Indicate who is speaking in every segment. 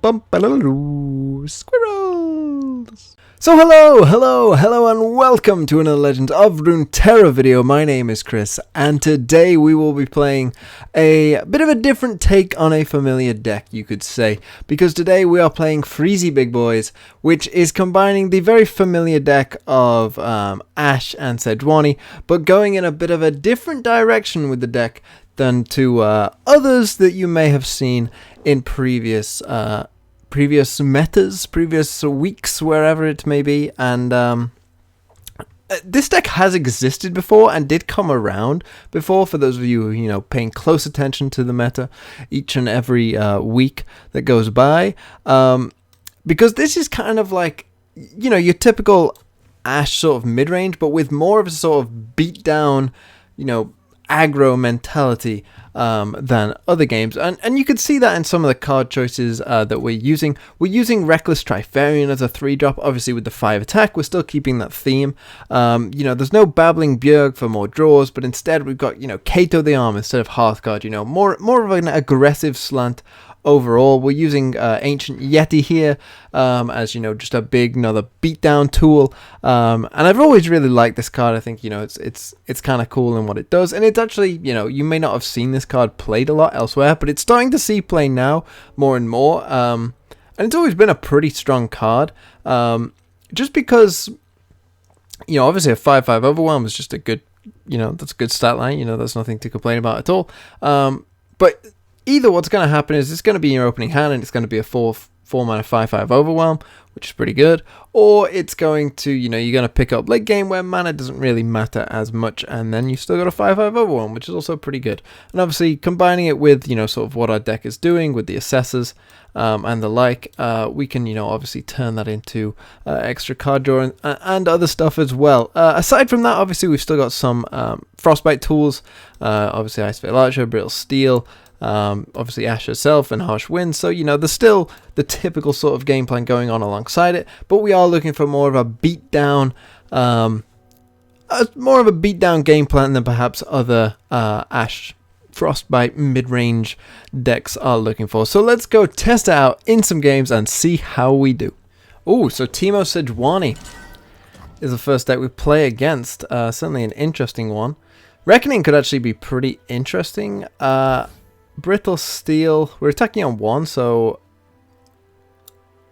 Speaker 1: Squirrels! So hello, and welcome to another Legend of Runeterra video. My name is Chris, and today we will be playing a bit of a different take on a familiar deck, you could say. Because today we are playing FREEZY Big Boys, which is combining the very familiar deck of Ashe and Sejuani, but going in a bit of a different direction with the deck than to others that you may have seen in previous metas, previous weeks, wherever it may be. And this deck has existed before and did come around before, for those of you who, paying close attention to the meta each and every week that goes by. Because this is kind of like, your typical Ashe sort of mid-range, but with more of a sort of beat-down, aggro mentality than other games, and you could see that in some of the card choices that we're using. We're using Reckless Trifarian as a 3-drop, obviously with the 5 attack. We're still keeping that theme. There's no Babbling Bjerg for more draws, but instead we've got Kato the Arm instead of Hearthguard. More of an aggressive slant. Overall, we're using Ancient Yeti here as just a big another beatdown tool, and I've always really liked this card. I think it's kind of cool in what it does, and it's actually you may not have seen this card played a lot elsewhere, but it's starting to see play now more and more, and it's always been a pretty strong card, just because obviously a 5/5 overwhelm is just a good that's a good stat line. There's nothing to complain about at all, but either what's going to happen is it's going to be in your opening hand and it's going to be a 4-mana 5/5 overwhelm, which is pretty good, or it's going to, you're going to pick up late game where mana doesn't really matter as much, and then you've still got a 5/5 overwhelm, which is also pretty good. And obviously combining it with, sort of what our deck is doing with the assessors and the like, we can, obviously turn that into extra card draw and other stuff as well. Aside from that, obviously we've still got some Frostbite tools, obviously Iceveil Archer, Brittle Steel, obviously Ashe herself and Harsh Wind, so there's still the typical sort of game plan going on alongside it, but we are looking for more of a beatdown game plan than perhaps other Ashe Frostbite mid-range decks are looking for. So let's go test it out in some games and see how we do. So Teemo Sejuani is the first deck we play against. Certainly an interesting one. Reckoning could actually be pretty interesting. Brittle Steel, we're attacking on 1, so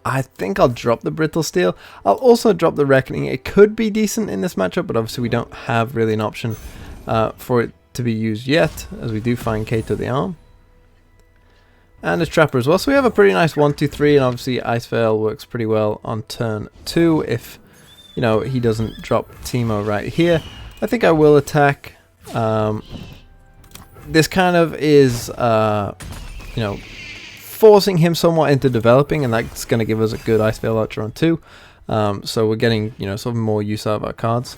Speaker 1: I think I'll drop the Brittle Steel. I'll also drop the Reckoning. It could be decent in this matchup, but obviously we don't have really an option for it to be used yet, as we do find Kato the Arm. And a Trapper as well, so we have a pretty nice 1-2-3, and obviously Iceveil works pretty well on turn 2 if, he doesn't drop Teemo right here. I think I will attack. This kind of is, forcing him somewhat into developing, and that's going to give us a good Iceveil Archer on 2. So we're getting, sort of more use out of our cards.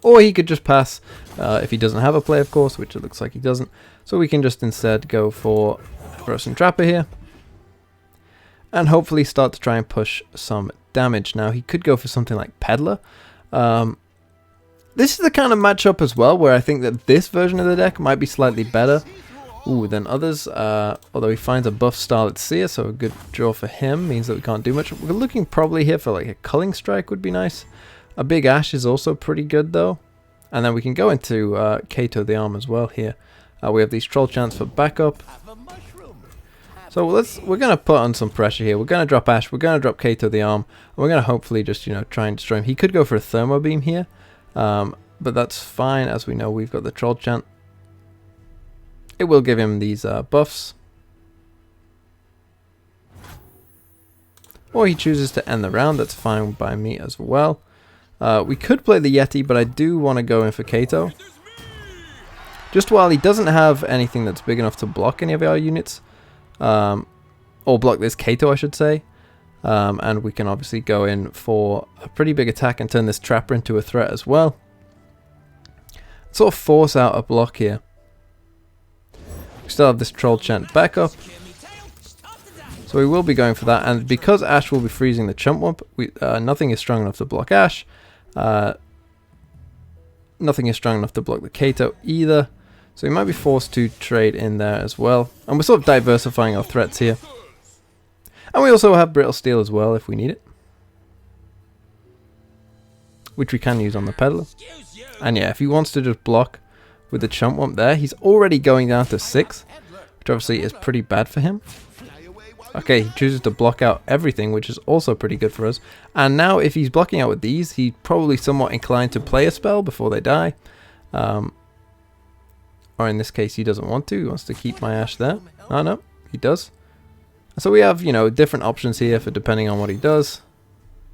Speaker 1: Or he could just pass if he doesn't have a play, of course, which it looks like he doesn't. So we can just instead go for Frozen Trapper here, and hopefully start to try and push some damage. Now he could go for something like Peddler. This is the kind of matchup as well where I think that this version of the deck might be slightly better than others, although he finds a buff Starlit Seer, so a good draw for him means that we can't do much. We're looking probably here for like a Culling Strike would be nice. A big Ashe is also pretty good though, and then we can go into Kato the Arm as well here. We have these Troll Chants for backup. So we're going to put on some pressure here. We're going to drop Ashe, we're going to drop Kato the Arm, and we're going to hopefully just try and destroy him. He could go for a Thermo Beam here. But that's fine, as we know we've got the Troll Chant. It will give him these buffs. Or he chooses to end the round, that's fine by me as well. We could play the Yeti, but I do want to go in for Kato. Just while he doesn't have anything that's big enough to block any of our units. Or block this Kato, I should say. And we can obviously go in for a pretty big attack and turn this Trapper into a threat as well. Sort of force out a block here. We still have this Troll Chant backup, so we will be going for that. And because Ashe will be freezing the Chump Wump, nothing is strong enough to block Ashe. Nothing is strong enough to block the Kato either. So we might be forced to trade in there as well. And we're sort of diversifying our threats here. And we also have Brittle Steel as well if we need it, which we can use on the Peddler. And yeah, if he wants to just block with the Chump Wump there, he's already going down to 6, which obviously is pretty bad for him. Okay, he chooses to block out everything, which is also pretty good for us. And now if he's blocking out with these, he's probably somewhat inclined to play a spell before they die. Or in this case, he doesn't want to. He wants to keep my Ash there. Oh no, he does. So we have, you know, different options here for depending on what he does.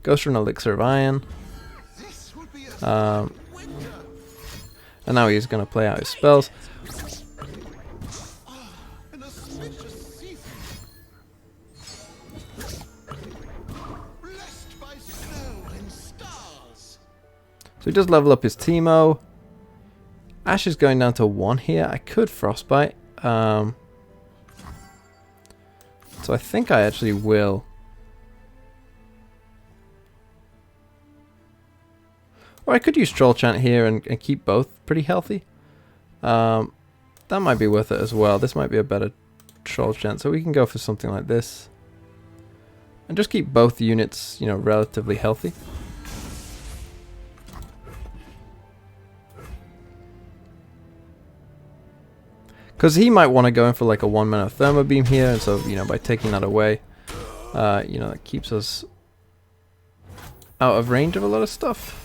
Speaker 1: Goes for an Elixir of Iron. And now he's going to play out his spells. So he does level up his Teemo. Ash is going down to 1 here. I could Frostbite. So I think I actually will. Or I could use Troll Chant here and keep both pretty healthy. That might be worth it as well. This might be a better Troll Chant. So we can go for something like this. And just keep both units, you know, relatively healthy. Because he might want to go in for like a 1-mana Thermo Beam here, and so, you know, by taking that away, you know, it keeps us out of range of a lot of stuff.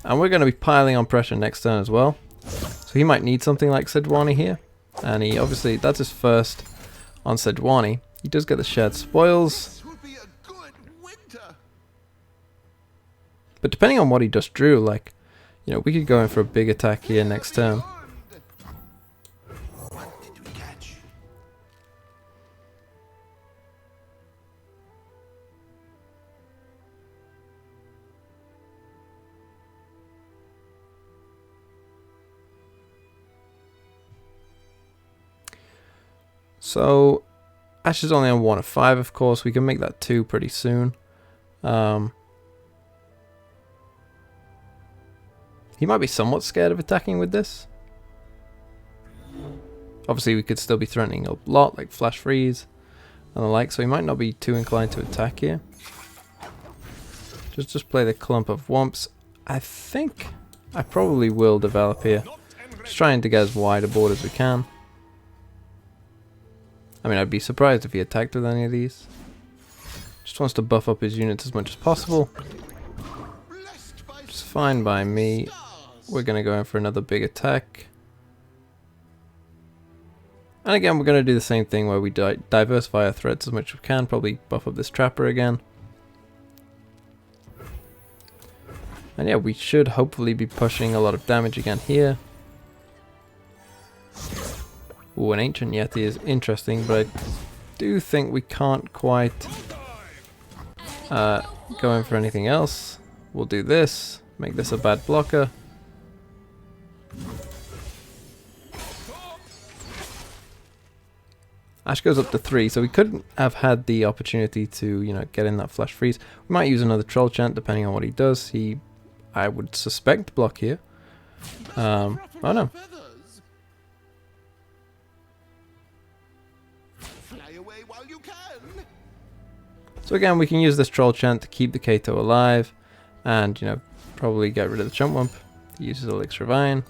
Speaker 1: And we're going to be piling on pressure next turn as well. So he might need something like Sejuani here. And he obviously, that's his first on Sejuani. He does get the Shared Spoils. But depending on what he just drew, like, you know, we could go in for a big attack here next turn. So, Ash is only on 1 of 5, of course. We can make that 2 pretty soon. He might be somewhat scared of attacking with this. Obviously, we could still be threatening a lot, like Flash Freeze and the like, so he might not be too inclined to attack here. Just play the clump of Wumps. I think I probably will develop here. Just trying to get as wide a board as we can. I mean, I'd be surprised if he attacked with any of these. Just wants to buff up his units as much as possible. Just fine by me. We're going to go in for another big attack. And again, we're going to do the same thing where we diversify our threats as much as we can. Probably buff up this Trapper again. And yeah, we should hopefully be pushing a lot of damage again here. Ooh, an Ancient Yeti is interesting, but I do think we can't quite go in for anything else. We'll do this, make this a bad blocker. Ash goes up to 3, so we couldn't have had the opportunity to, you know, get in that Flash Freeze. We might use another Troll Chant depending on what he does. I would suspect block here. Oh no. So again, we can use this Troll Chant to keep the Kato alive, and, you know, probably get rid of the Chump Wump. He uses Elixir of Iron.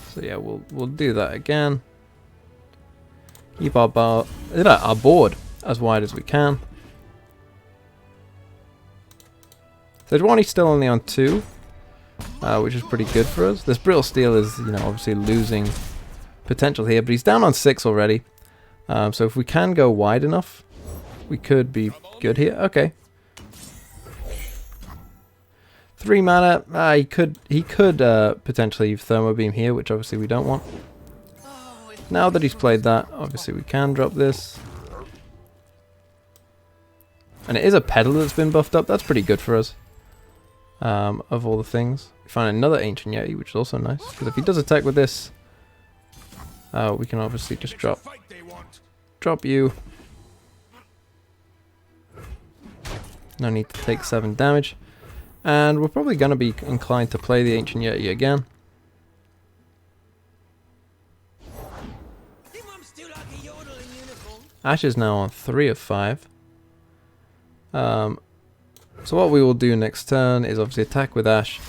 Speaker 1: So yeah, we'll do that again. Keep our board as wide as we can. Sejuani's still only on 2, which is pretty good for us. This Brittle Steel is, you know, obviously losing potential here, but he's down on 6 already. So if we can go wide enough, we could be good here. Okay. 3 mana. He could potentially Thermo Beam here, which obviously we don't want. Now that he's played that, obviously we can drop this. And it is a Peddler that's been buffed up. That's pretty good for us. Of all the things. We find another Ancient Yeti, which is also nice. Because if he does attack with this, we can obviously just drop you. No need to take 7 damage. And we're probably going to be inclined to play the Ancient Yeti again. Ash is now on 3 of 5. So what we will do next turn is obviously attack with Ash.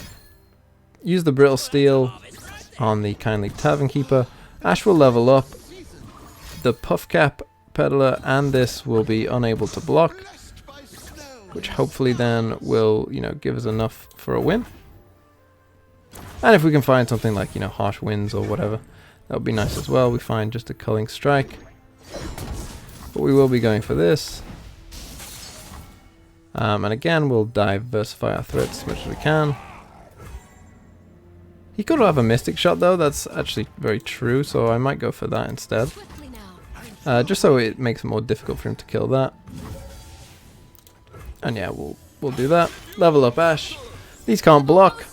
Speaker 1: Use the Brittle Steel on the Kindly Tavern Keeper. Ash will level up. The Puff Cap Peddler and this will be unable to block, which hopefully then will, you know, give us enough for a win. And if we can find something like, you know, Harsh Winds or whatever, that would be nice as well. We find just a Culling Strike. But we will be going for this. And again, we'll diversify our threats as much as we can. He could have a Mystic Shot though, that's actually very true, so I might go for that instead. Just so it makes it more difficult for him to kill that. And yeah, we'll do that. Level up Ash. These can't block.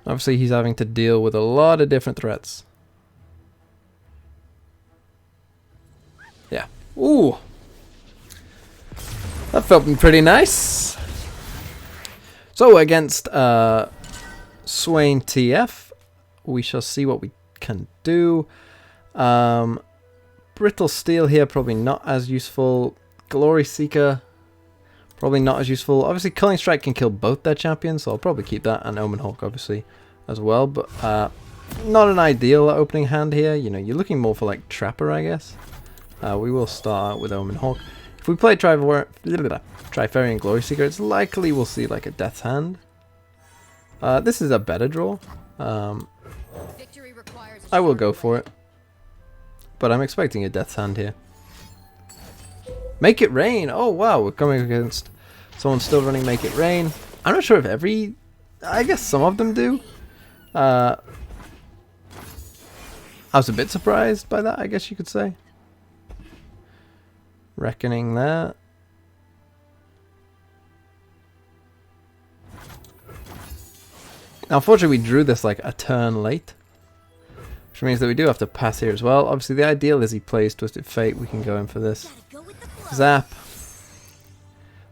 Speaker 1: Obviously he's having to deal with a lot of different threats. Yeah. Ooh. That felt pretty nice. So against Swain TF, we shall see what we can do. Brittle Steel here, probably not as useful. Glory Seeker, probably not as useful. Obviously, Culling Strike can kill both their champions, so I'll probably keep that, and Omen Hawk, obviously, as well. But not an ideal opening hand here. You know, you're looking more for, like, Trapper, I guess. We will start out with Omen Hawk. If we play Trifarian Glory Seeker, it's likely we'll see, like, a Death's Hand. This is a better draw. I will go for it. But I'm expecting a Death's Hand here. Make It Rain! Oh wow, we're coming against someone still running Make It Rain. I'm not sure if every... I guess some of them do. I was a bit surprised by that, I guess you could say. Reckoning that. Now, unfortunately, we drew this like a turn late. Which means that we do have to pass here as well. Obviously, the ideal is he plays Twisted Fate. We can go in for this. Zap.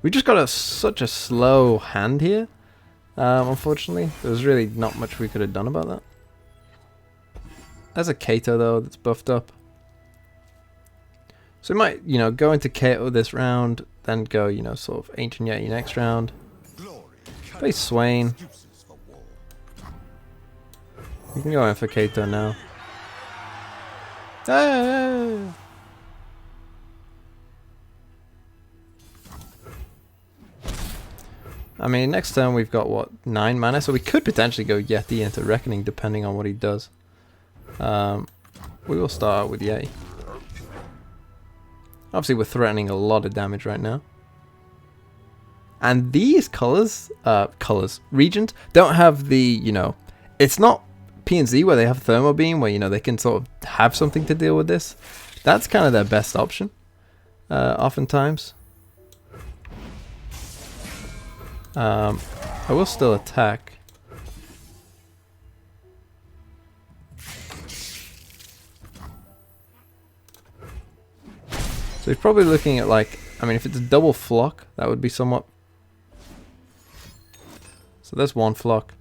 Speaker 1: We just got such a slow hand here. Unfortunately, there was really not much we could have done about that. There's a Kato though that's buffed up. So we might, you know, go into Kato this round, then go, you know, sort of Ancient Yeti next round. Play Swain. We can go in for Kato now. Ah! I mean, next turn we've got, what, 9 mana? So we could potentially go Yeti into Reckoning depending on what he does. We will start out with Yeti. Obviously we're threatening a lot of damage right now. And these regions, don't have the, you know, it's not P&Z where they have Thermo Beam, where, you know, they can sort of have something to deal with this. That's kind of their best option, oftentimes. I will still attack. So he's probably looking at, like, I mean, if it's a double flock, that would be somewhat. So there's one flock.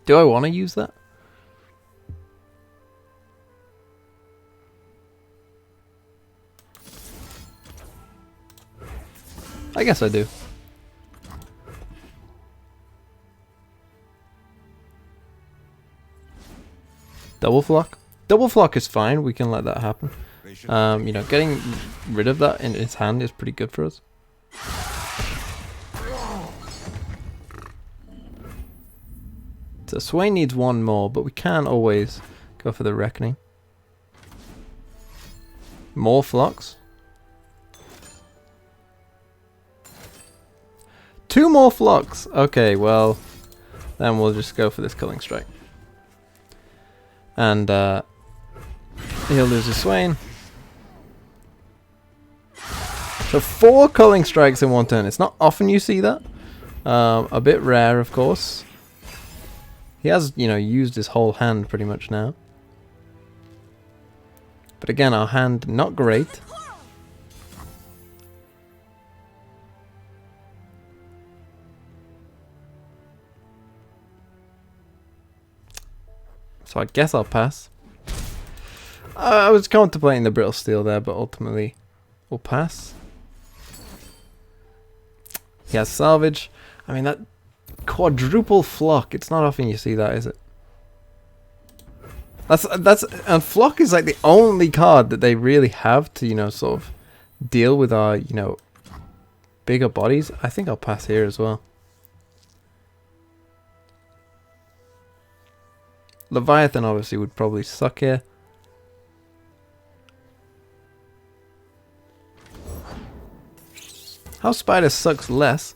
Speaker 1: Do I want to use that? I guess I do. Double flock? Double flock is fine, we can let that happen. You know, getting rid of that in his hand is pretty good for us. So Swain needs one more, but we can always go for the Reckoning. More flocks. 2 more flocks! Okay, well, then we'll just go for this Culling Strike. And he'll lose his Swain. So 4 Culling Strikes in one turn. It's not often you see that. A bit rare, of course. He has, you know, used his whole hand pretty much now. But again, our hand not great. So I guess I'll pass. I was contemplating the brittle steel there, but ultimately we'll pass. He has salvage. I mean, that quadruple flock. It's not often you see that, is it? And flock is like the only card that they really have to, you know, sort of deal with our, you know, bigger bodies. I think I'll pass here as well. Leviathan obviously would probably suck here. House Spider sucks less.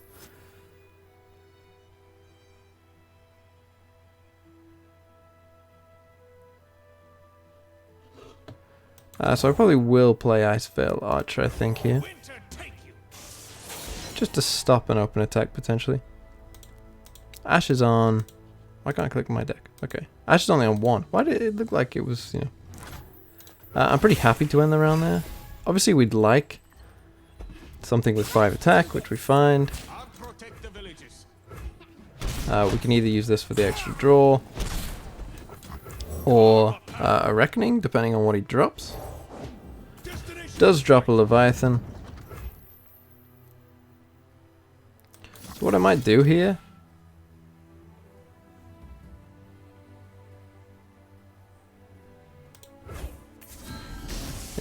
Speaker 1: So I probably will play Ice Veil Archer, I think, here. Just to stop an open attack, potentially. Ash is on... Why can't I click my deck? Okay. Ash is only on 1. Why did it look like it was, you know... I'm pretty happy to end the round there. Obviously, we'd like something with 5 attack, which we find. We can either use this for the extra draw, or a Reckoning, depending on what he drops. Does drop a Leviathan. So what I might do here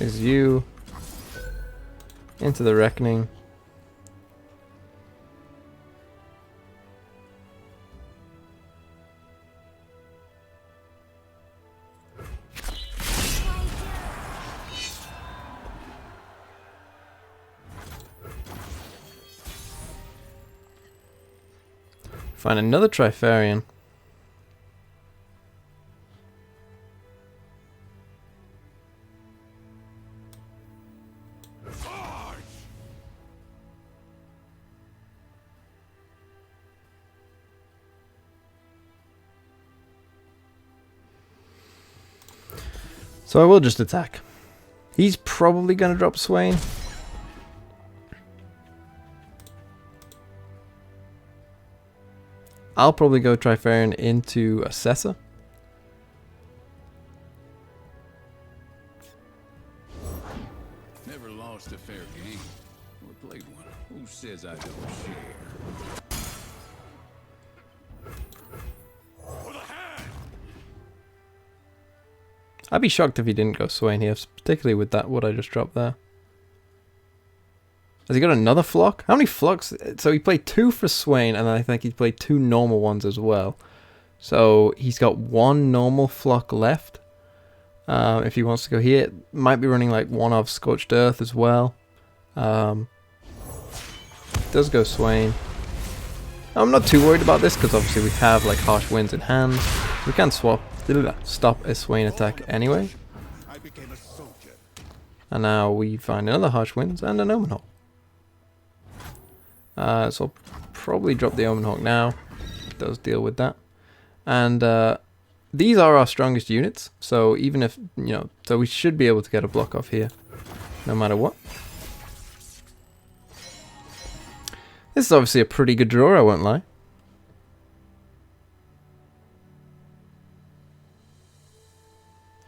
Speaker 1: is you into the Reckoning. Find another Trifarian. So I will just attack. He's probably going to drop Swain. I'll probably go Trifarian into Assessor.
Speaker 2: Never lost a fair game. Or played one. Who says I don't share?
Speaker 1: I'd be shocked if he didn't go Swain here, particularly with that what I just dropped there. Has he got another flock? How many flocks? So he played 2 for Swain, and then I think he played 2 normal ones as well. So he's got 1 normal flock left. If he wants to go here, might be running like 1 of Scorched Earth as well. Does go Swain. I'm not too worried about this because obviously we have like Harsh Winds in hand. We can stop a Swain attack anyway. And now we find another Harsh Winds and an Omen Hawk. So I'll probably drop the Omen Hawk now. It does deal with that. And these are our strongest units. So even if, you know, so we should be able to get a block off here. No matter what. This is obviously a pretty good draw, I won't lie.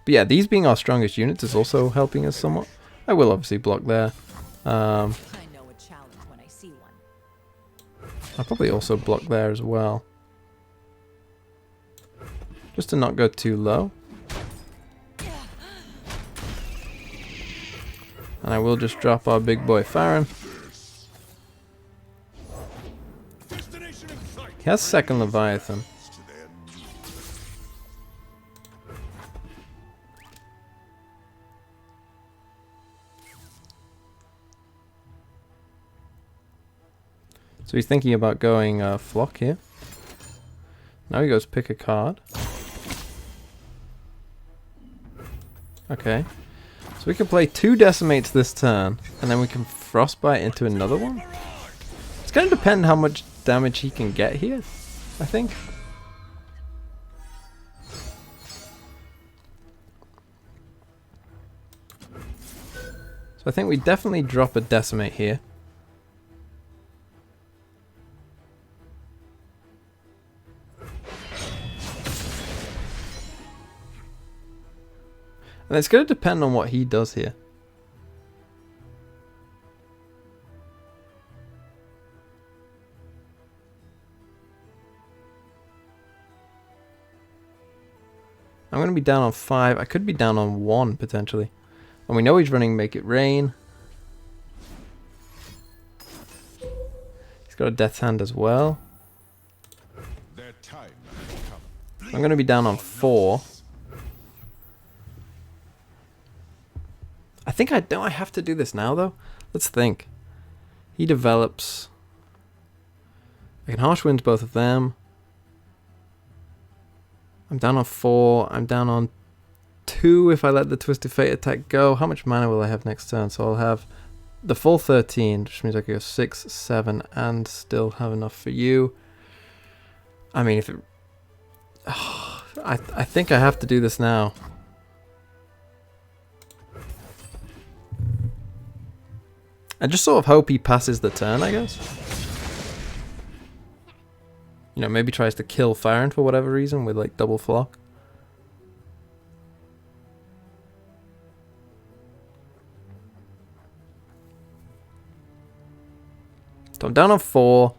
Speaker 1: But yeah, these being our strongest units is also helping us somewhat. I will obviously block there. I'll probably also block there as well. Just to not go too low. And I will just drop our big boy Farron. He has second Leviathan. So he's thinking about going flock here. Now he goes pick a card. Okay. So we can play 2 Decimates this turn, and then we can Frostbite into another one. It's going to depend how much damage he can get here, I think. I think we definitely drop a Decimate here. And it's going to depend on what he does here. I'm going to be down on 5. I could be down on 1 potentially. And we know he's running Make It Rain. He's got a Death's Hand as well. I'm going to be down on 4. I think I have to do this now though. Let's think. He develops. I can Harsh Winds both of them. I'm down on 4. I'm down on 2 if I let the Twisted Fate attack go. How much mana will I have next turn? So I'll have the full 13, which means I can go 6, 7, and still have enough for you. I mean, if it... Oh, I think I have to do this now. I just sort of hope he passes the turn, I guess. You know, maybe tries to kill Farron for whatever reason with like double flock. So I'm down on 4.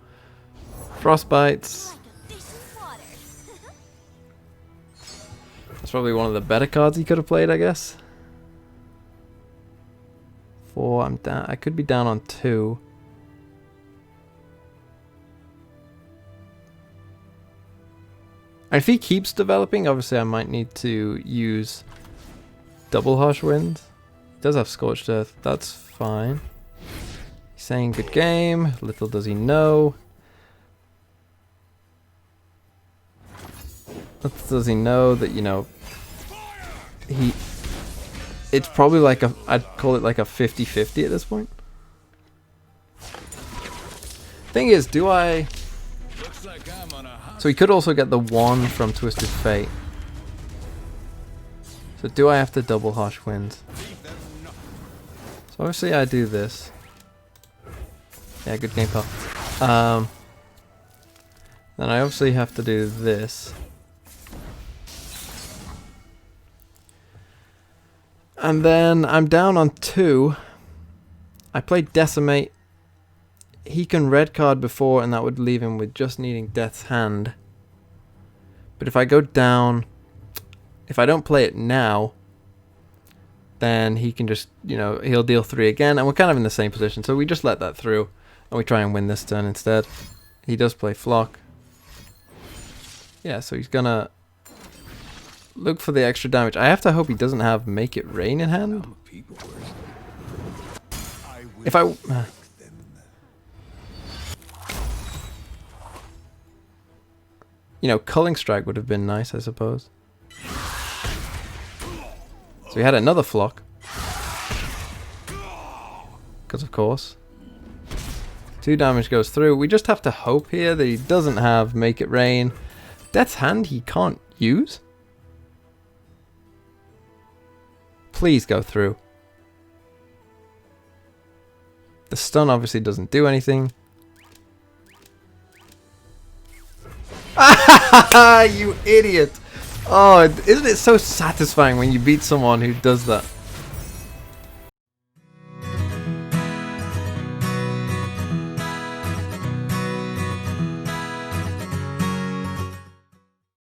Speaker 1: Frostbites. That's probably one of the better cards he could have played, I guess. 4, I'm down. I could be down on 2. And if he keeps developing, obviously I might need to use double Harsh Winds. He does have Scorched Earth, that's fine. He's saying good game, little does he know. Little does he know that, you know, it's probably like a, I'd call it like a 50-50 at this point. Thing is, do I... So he could also get the 1 from Twisted Fate. So do I have to double Harsh Winds? So obviously I do this. Yeah, good game, pal. Then I obviously have to do this. And then I'm down on 2. I played Decimate. He can red card before and that would leave him with just needing Death's Hand. But if I go down, if I don't play it now, then he can just, you know, he'll deal 3 again and we're kind of in the same position. So we just let that through and we try and win this turn instead. He does play Flock. Yeah, so he's gonna look for the extra damage. I have to hope he doesn't have Make It Rain in hand. If I... You know, Culling Strike would have been nice, I suppose. So we had another Flock. Because of course. 2 damage goes through. We just have to hope here that he doesn't have Make It Rain. Death's Hand he can't use. Please go through. The stun obviously doesn't do anything. You idiot! Oh, isn't it so satisfying when you beat someone who does that?